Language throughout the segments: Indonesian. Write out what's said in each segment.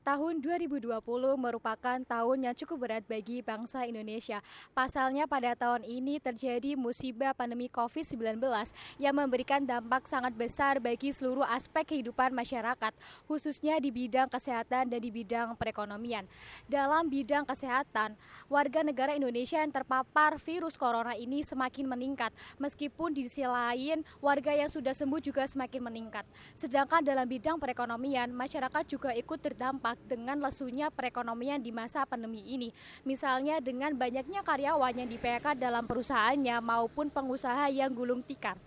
Tahun 2020 merupakan tahun yang cukup berat bagi bangsa Indonesia. Pasalnya pada tahun ini terjadi musibah pandemi COVID-19 yang memberikan dampak sangat besar bagi seluruh aspek kehidupan masyarakat, khususnya di bidang kesehatan dan di bidang perekonomian. Dalam bidang kesehatan, warga negara Indonesia yang terpapar virus corona ini semakin meningkat, meskipun di sisi lain warga yang sudah sembuh juga semakin meningkat. Sedangkan dalam bidang perekonomian, masyarakat juga ikut terdampak dengan lesunya perekonomian di masa pandemi ini. Misalnya dengan banyaknya karyawan yang di-PHK dalam perusahaannya maupun pengusaha yang gulung tikar.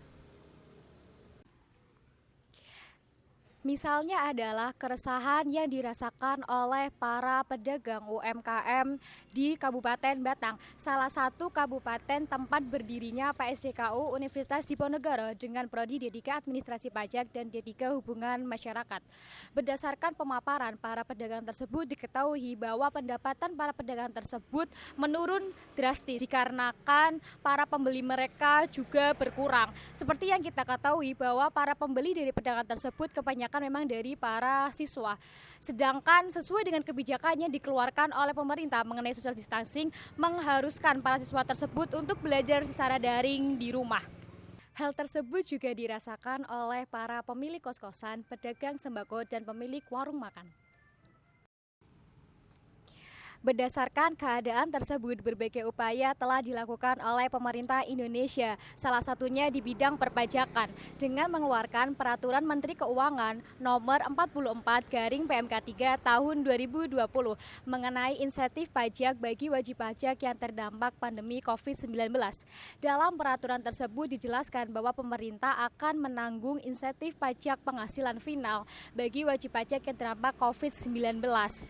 Misalnya adalah keresahan yang dirasakan oleh para pedagang UMKM di Kabupaten Batang, salah satu kabupaten tempat berdirinya PSDKU Universitas Diponegoro dengan prodi D3 Administrasi Pajak dan D3 Hubungan Masyarakat. Berdasarkan pemaparan para pedagang tersebut, diketahui bahwa pendapatan para pedagang tersebut menurun drastis dikarenakan para pembeli mereka juga berkurang. Seperti yang kita ketahui bahwa para pembeli dari pedagang tersebut kebanyakan memang dari para siswa. Sedangkan sesuai dengan kebijakan yang dikeluarkan oleh pemerintah mengenai social distancing, mengharuskan para siswa tersebut untuk belajar secara daring di rumah. Hal tersebut juga dirasakan oleh para pemilik kos-kosan, pedagang sembako, dan pemilik warung makan. Berdasarkan keadaan tersebut, berbagai upaya telah dilakukan oleh pemerintah Indonesia, salah satunya di bidang perpajakan, dengan mengeluarkan Peraturan Menteri Keuangan Nomor 44/PMK3 Tahun 2020 mengenai insentif pajak bagi wajib pajak yang terdampak pandemi COVID-19. Dalam peraturan tersebut dijelaskan bahwa pemerintah akan menanggung insentif pajak penghasilan final bagi wajib pajak yang terdampak COVID-19.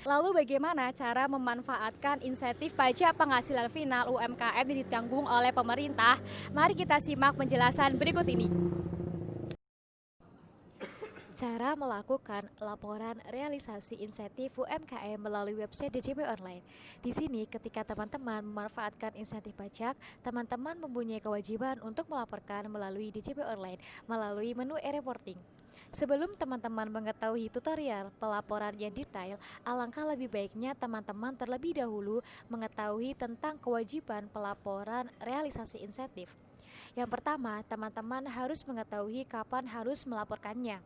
Lalu bagaimana cara memanfaatkan insentif pajak penghasilan final UMKM yang ditanggung oleh pemerintah? Mari kita simak penjelasan berikut ini. Cara melakukan laporan realisasi insentif UMKM melalui website DJP Online. Di sini ketika teman-teman memanfaatkan insentif pajak, teman-teman mempunyai kewajiban untuk melaporkan melalui DJP Online melalui menu e-reporting. Sebelum teman-teman mengetahui tutorial pelaporan yang detail, alangkah lebih baiknya teman-teman terlebih dahulu mengetahui tentang kewajiban pelaporan realisasi insentif. Yang pertama, teman-teman harus mengetahui kapan harus melaporkannya.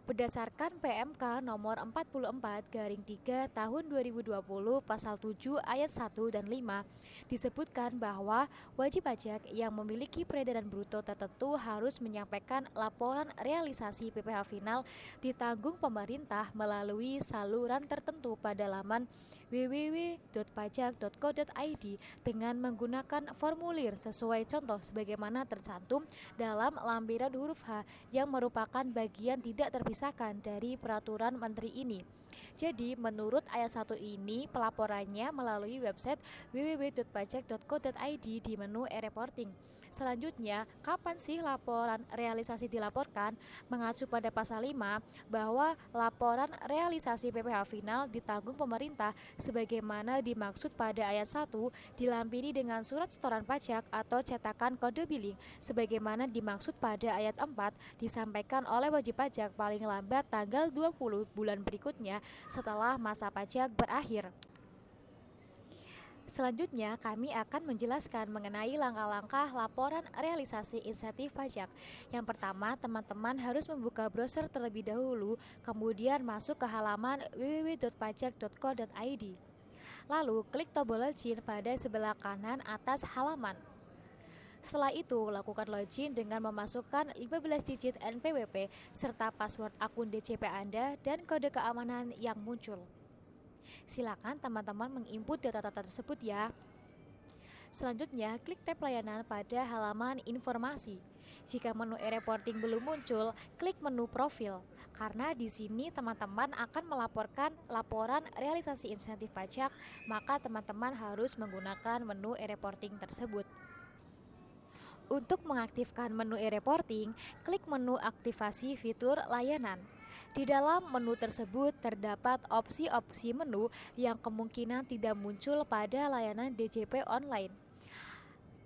Berdasarkan PMK nomor 44/3 tahun 2020 pasal 7 ayat 1 dan 5 disebutkan bahwa wajib pajak yang memiliki peredaran bruto tertentu harus menyampaikan laporan realisasi PPh final ditanggung pemerintah melalui saluran tertentu pada laman www.pajak.go.id dengan menggunakan formulir sesuai contoh sebagaimana tercantum dalam lampiran huruf H yang merupakan bagian tidak terpisahkan dari peraturan menteri ini. Jadi menurut ayat 1 ini pelaporannya melalui website www.pajak.go.id di menu e-reporting. Selanjutnya, kapan sih laporan realisasi dilaporkan? Mengacu pada pasal 5 bahwa laporan realisasi PPh final ditanggung pemerintah sebagaimana dimaksud pada ayat 1 dilampiri dengan surat setoran pajak atau cetakan kode billing sebagaimana dimaksud pada ayat 4 disampaikan oleh wajib pajak paling lambat tanggal 20 bulan berikutnya setelah masa pajak berakhir. Selanjutnya, kami akan menjelaskan mengenai langkah-langkah laporan realisasi insentif pajak. Yang pertama, teman-teman harus membuka browser terlebih dahulu, kemudian masuk ke halaman www.pajak.co.id. Lalu, klik tombol login pada sebelah kanan atas halaman. Setelah itu, lakukan login dengan memasukkan 15 digit NPWP serta password akun DCP Anda dan kode keamanan yang muncul. Silakan teman-teman menginput data-data tersebut ya. Selanjutnya, klik tab layanan pada halaman informasi. Jika menu e-reporting belum muncul, klik menu profil. Karena di sini teman-teman akan melaporkan laporan realisasi insentif pajak, maka teman-teman harus menggunakan menu e-reporting tersebut. Untuk mengaktifkan menu e-reporting, klik menu aktivasi fitur layanan. Di dalam menu tersebut terdapat opsi-opsi menu yang kemungkinan tidak muncul pada layanan DJP online.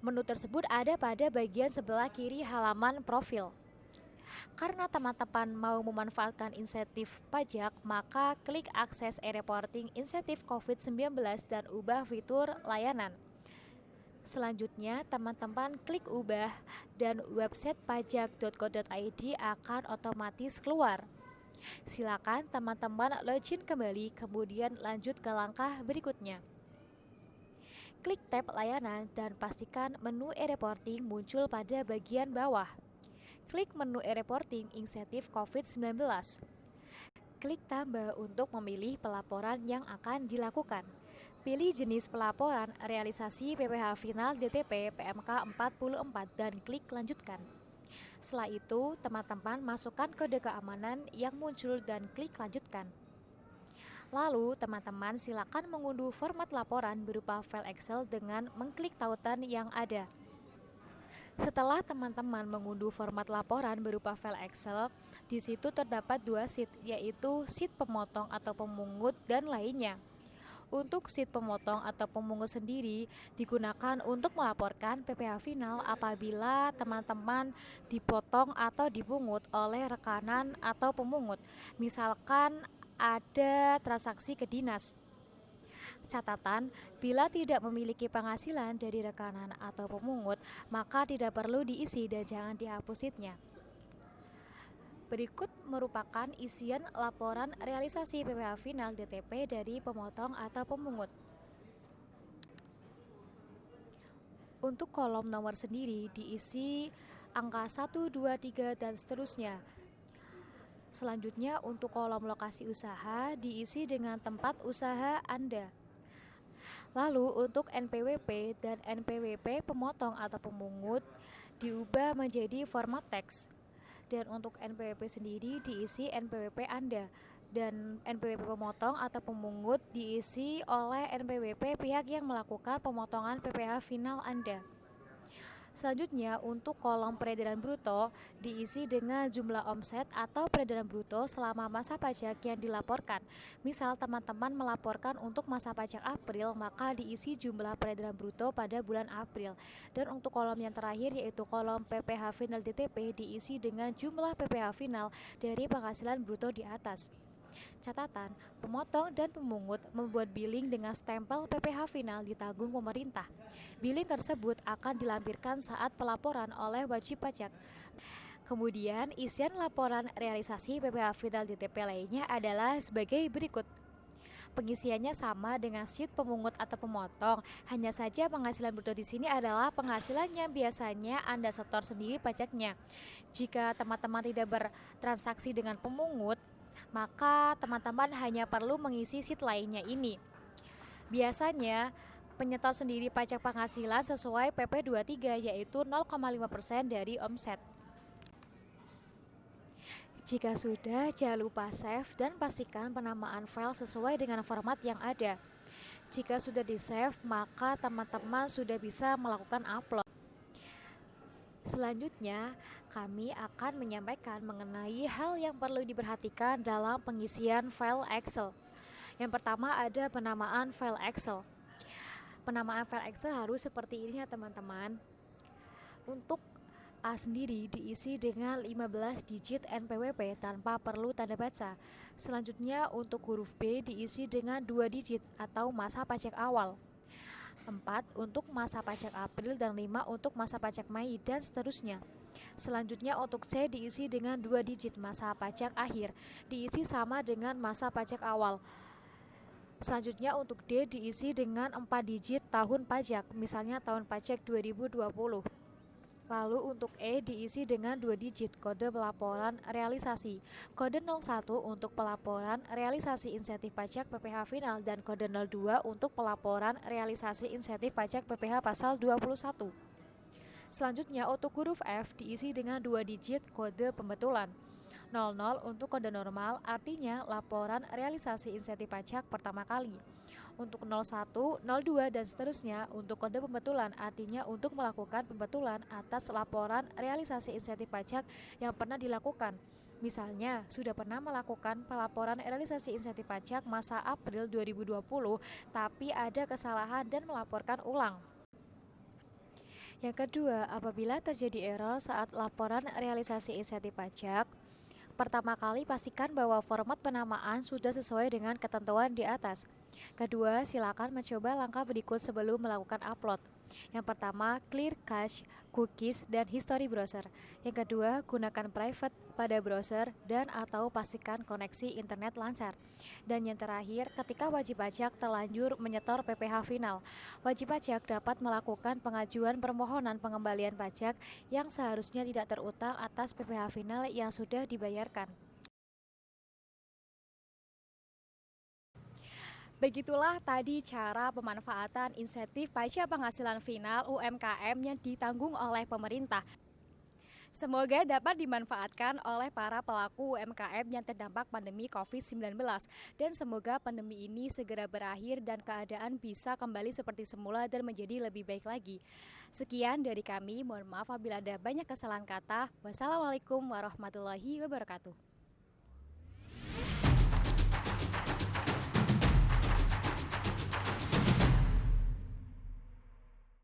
Menu tersebut ada pada bagian sebelah kiri halaman profil. Karena teman-teman mau memanfaatkan insentif pajak, maka klik akses e-reporting insentif COVID-19 dan ubah fitur layanan. Selanjutnya, teman-teman klik ubah dan website pajak.go.id akan otomatis keluar. Silakan teman-teman login kembali, kemudian lanjut ke langkah berikutnya. Klik tab layanan dan pastikan menu e-reporting muncul pada bagian bawah. Klik menu e-reporting insentif COVID-19. Klik tambah untuk memilih pelaporan yang akan dilakukan. Pilih jenis pelaporan realisasi PPh final DTP PMK 44 dan klik lanjutkan. Setelah itu, teman-teman masukkan kode keamanan yang muncul dan klik lanjutkan. Lalu, teman-teman silakan mengunduh format laporan berupa file Excel dengan mengklik tautan yang ada. Setelah teman-teman mengunduh format laporan berupa file Excel, di situ terdapat dua sheet, yaitu sheet pemotong atau pemungut dan lainnya. Untuk sheet pemotong atau pemungut sendiri digunakan untuk melaporkan PPh final apabila teman-teman dipotong atau dipungut oleh rekanan atau pemungut. Misalkan ada transaksi ke dinas. Catatan, bila tidak memiliki penghasilan dari rekanan atau pemungut, maka tidak perlu diisi dan jangan dihapus sheetnya. Berikut merupakan isian laporan realisasi PPh final DTP dari pemotong atau pemungut. Untuk kolom nomor sendiri diisi angka 1, 2, 3 dan seterusnya. Selanjutnya untuk kolom lokasi usaha diisi dengan tempat usaha Anda. Lalu untuk NPWP dan NPWP pemotong atau pemungut diubah menjadi format teks. Dan untuk NPWP sendiri diisi NPWP Anda, dan NPWP pemotong atau pemungut diisi oleh NPWP pihak yang melakukan pemotongan PPh final Anda. Selanjutnya untuk kolom peredaran bruto diisi dengan jumlah omset atau peredaran bruto selama masa pajak yang dilaporkan. Misal teman-teman melaporkan untuk masa pajak April, maka diisi jumlah peredaran bruto pada bulan April. Dan untuk kolom yang terakhir yaitu kolom PPh final DTP diisi dengan jumlah PPh final dari penghasilan bruto di atas. Catatan, pemotong dan pemungut membuat billing dengan stempel PPh final ditanggung pemerintah. Billing tersebut akan dilampirkan saat pelaporan oleh wajib pajak. Kemudian, isian laporan realisasi PPh final DTP lainnya adalah sebagai berikut. Pengisiannya sama dengan sheet pemungut atau pemotong, hanya saja penghasilan bruto di sini adalah penghasilan yang biasanya Anda setor sendiri pajaknya. Jika teman-teman tidak bertransaksi dengan pemungut, maka teman-teman hanya perlu mengisi sheet lainnya ini. Biasanya penyetor sendiri pajak penghasilan sesuai PP 23 yaitu 0,5% dari omset. Jika sudah, jangan lupa save dan pastikan penamaan file sesuai dengan format yang ada. Jika sudah di-save, maka teman-teman sudah bisa melakukan upload. Selanjutnya, kami akan menyampaikan mengenai hal yang perlu diperhatikan dalam pengisian file Excel. Yang pertama ada penamaan file Excel. Penamaan file Excel harus seperti ini ya teman-teman. Untuk A sendiri diisi dengan 15 digit NPWP tanpa perlu tanda baca. Selanjutnya untuk huruf B diisi dengan 2 digit atau masa pajak awal. 4 untuk masa pajak April dan 5 untuk masa pajak Mei dan seterusnya. Selanjutnya untuk C diisi dengan 2 digit masa pajak akhir, diisi sama dengan masa pajak awal. Selanjutnya untuk D diisi dengan 4 digit tahun pajak, misalnya tahun pajak 2020. Lalu untuk E diisi dengan 2 digit kode pelaporan realisasi, kode 01 untuk pelaporan realisasi insentif pajak PPh final dan kode 02 untuk pelaporan realisasi insentif pajak PPh pasal 21. Selanjutnya untuk huruf F diisi dengan 2 digit kode pembetulan. 00 untuk kode normal, artinya laporan realisasi insentif pajak pertama kali. Untuk 01, 02 dan seterusnya untuk kode pembetulan, artinya untuk melakukan pembetulan atas laporan realisasi insentif pajak yang pernah dilakukan. Misalnya, sudah pernah melakukan pelaporan realisasi insentif pajak masa April 2020, tapi ada kesalahan dan melaporkan ulang. Yang kedua, apabila terjadi error saat laporan realisasi insentif pajak, pertama kali pastikan bahwa format penamaan sudah sesuai dengan ketentuan di atas. Kedua, silakan mencoba langkah berikut sebelum melakukan upload. Yang pertama, clear cache, cookies, dan history browser. Yang kedua, gunakan private pada browser dan atau pastikan koneksi internet lancar. Dan yang terakhir, ketika wajib pajak terlanjur menyetor PPh final, wajib pajak dapat melakukan pengajuan permohonan pengembalian pajak yang seharusnya tidak terutang atas PPh final yang sudah dibayarkan. Begitulah tadi cara pemanfaatan insentif pajak penghasilan final UMKM yang ditanggung oleh pemerintah. Semoga dapat dimanfaatkan oleh para pelaku UMKM yang terdampak pandemi COVID-19 dan semoga pandemi ini segera berakhir dan keadaan bisa kembali seperti semula dan menjadi lebih baik lagi. Sekian dari kami, mohon maaf apabila ada banyak kesalahan kata. Wassalamualaikum warahmatullahi wabarakatuh.